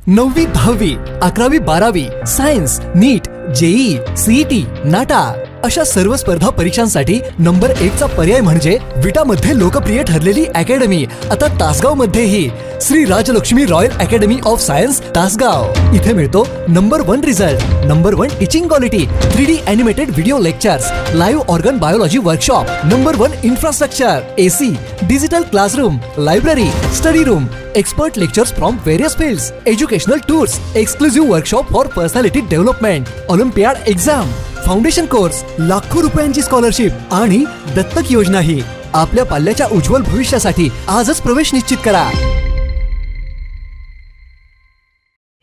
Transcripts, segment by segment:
9वी 10वी 11वी 12वी सायन्स नीट JEE CET नाटा अशा सर्व स्पर्धा परीक्षांसाठी नंबर 1 चा पर्याय म्हणजे विटा मध्ये लोकप्रिय ठरलेली अकॅडमी आता तासगाव मध्येही Shri Rajlakshmi royal academy of science Tasgaon. इथे मिळतो number 1 result, number 1 teaching quality, 3D animated video lectures, live organ biology workshop, number 1 infrastructure, AC, digital classroom, library, study room, expert lectures from various fields, educational tours, exclusive workshop for personality development, olympiad exam, foundation course, लाखो रुपयांची scholarship आणि दत्तक योजनाही। आपल्या पाल्याच्या उज्ज्वल भविष्यासाठी आजच प्रवेश निश्चित करा।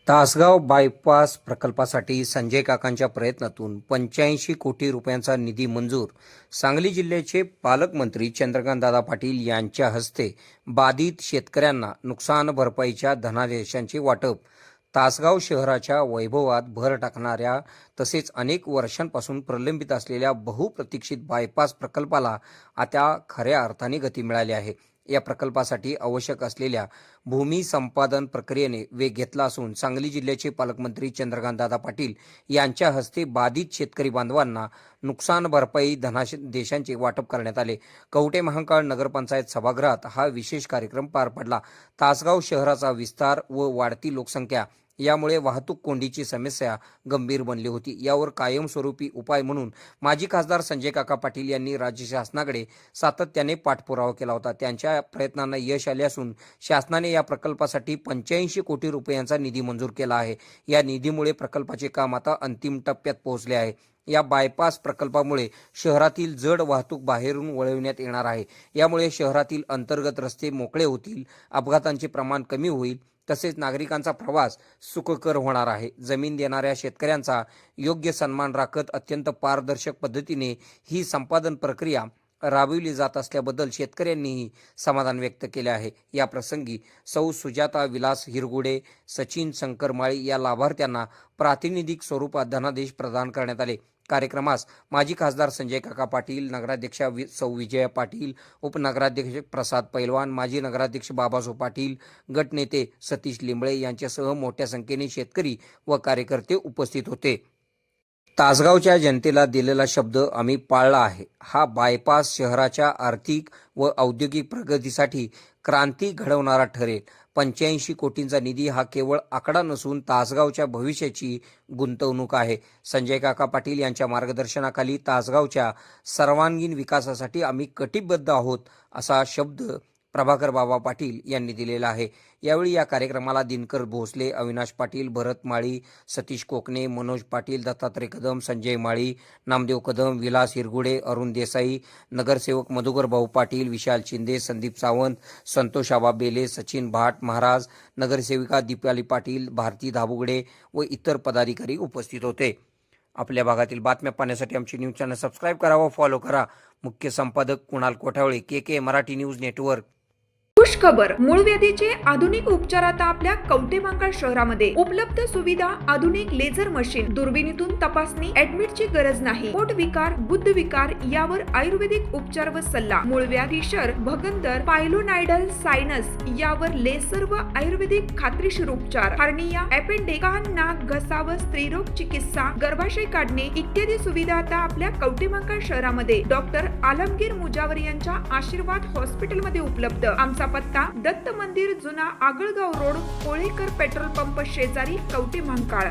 तासगाव बायपास प्रकल्पासाठी संजय काकांच्या प्रयत्नातून 85 कोटी रुपयांचा निधी मंजूर। सांगली जिल्ह्याचे पालकमंत्री चंद्रकांतदादा पाटील यांच्या हस्ते बाधित शेतकऱ्यांना नुकसान भरपाईच्या धनादेशांचे वाटप। तासगाव शहराच्या वैभवात भर टाकणाऱ्या तसेच अनेक वर्षांपासून प्रलंबित असलेल्या बहुप्रतीक्षित बायपास प्रकल्पाला आता खऱ्या अर्थाने गती मिळाली आहे। या प्रकल्पासाठी आवश्यक असलेल्या भूमी संपादन प्रक्रियेने वेग घेतला असून सांगली जिल्ह्याचे पालकमंत्री चंद्रकांतदादा पाटील यांच्या हस्ते बाधित शेतकरी बांधवांना नुकसान भरपाई धनादेशांचे वाटप करण्यात आले। कवठे महांकाळ नगरपंचायत सभागृहात हा विशेष कार्यक्रम पार पडला। तासगाव शहराचा विस्तार व वाढती लोकसंख्या यामुळे वाहतूक कोंडीची समस्या गंभीर बनली होती। यावर कायमस्वरूपी उपाय म्हणून माजी खासदार संजय काका पाटील यांनी राज्य शासनाकडे सातत्याने पाठपुरावा केला होता। त्यांच्या प्रयत्नांना यश आले असून शासनाने या प्रकल्पासाठी 85 कोटी रुपयांचा निधी मंजूर केला आहे। या निधीमुळे प्रकल्पाचे काम आता अंतिम टप्प्यात पोहोचले आहे। या बायपास प्रकल्पामुळे शहरातील जड वाहतूक बाहेरून वळविण्यात येणार आहे। यामुळे शहरातील अंतर्गत रस्ते मोकळे होतील, अपघातांचे प्रमाण कमी होईल, तसेच नागरिकांचा प्रवास सुखकर होणार आहे। जमीन देणाऱ्या शेतकऱ्यांचा योग्य सन्मान राखत अत्यंत पारदर्शक पद्धतीने ही संपादन प्रक्रिया राबविली जात असल्याबद्दल शेतकऱ्यांनीही समाधान व्यक्त केले आहे। या प्रसंगी सौ सुजाता विलास हिरगुडे, सचिन शंकरमाळी या लाभार्थ्यांना प्रातिनिधिक स्वरूपात धनादेश प्रदान करण्यात आले। कार्यक्रमास माजी खासदार संजय काका पाटील, नगराध्यक्षा सौ विजया पाटील, उपनगराध्यक्ष प्रसाद पैलवान, माजी नगराध्यक्ष बाबासो पाटील, गटनेते सतीश लिंबळे यांच्यासह मोठ्या संख्येने शेतकरी व कार्यकर्ते उपस्थित होते। तासगावच्या जनतेला दिलेला शब्द आम्ही पाळला आहे। हा बायपास शहराच्या आर्थिक व औद्योगिक प्रगतीसाठी क्रांती घडवणारा ठरेल। 85 कोटींचा निधी हा केवळ आकडा नसून तासगावच्या भविष्याची गुंतवणूक आहे। संजय काका पाटील यांच्या मार्गदर्शनाखाली तासगावच्या सर्वांगीण विकासासाठी आम्ही कटिबद्ध आहोत असा शब्द प्रभाकर बाबा पाटील यांनी दिलेला आहे। यावेळी या कार्यक्रमाला दिनकर भोसले, अविनाश पाटील, भरत माळी, सतीश कोकणे, मनोज पाटील, दत्तात्रय कदम, संजय माळी, नामदेव कदम, विलास हिरगुडे, अरुण देसाई, नगरसेवक मधुकर भाऊ पाटील, विशाल शिंदे, संदीप सावंत, संतोष आबा बेले, सचिन भाट महाराज, नगरसेविका दीपाली पाटील, भारती धाबुगडे व इतर पदाधिकारी उपस्थित होते। आपल्या भागातील बातम्या पाहण्यासाठी आमचे न्यूज चॅनल सबस्क्राईब करा व फॉलो करा। मुख्य संपादक Kunal Kothawale, KK Marathi news network. खुशखबर, मूळव्याधीचे आधुनिक उपचार आता आपल्या कवठे महांकाळ शहरामध्ये उपलब्ध सुविधा, आधुनिक लेझर मशीन, दुर्बिणीतून तपासणी, ऍडमिटची गरज नाही। पोट विकार, बुद्ध विकार यावर आयुर्वेदिक उपचार व सल्ला, मूळव्याधी, शर, भगंदर, पायलोनायडल, सायनस यावर लेसर व आयुर्वेदिक खात्रीशीर उपचार, हर्निया, अपेंडिक्स, कान, नाक, घसा व स्त्रीरोग चिकित्सा, गर्भाशय काढणे इत्यादी सुविधा आता आपल्या कवठे महांकाळ शहरामध्ये डॉक्टर आलमगीर मुजावर यांच्या आशीर्वाद हॉस्पिटल मध्ये उपलब्ध। आमचा पत्ता दत्त मंदिर, जुना Agalgaon road, Kolekar petrol pump शेजारी, कवठे महांकाळ।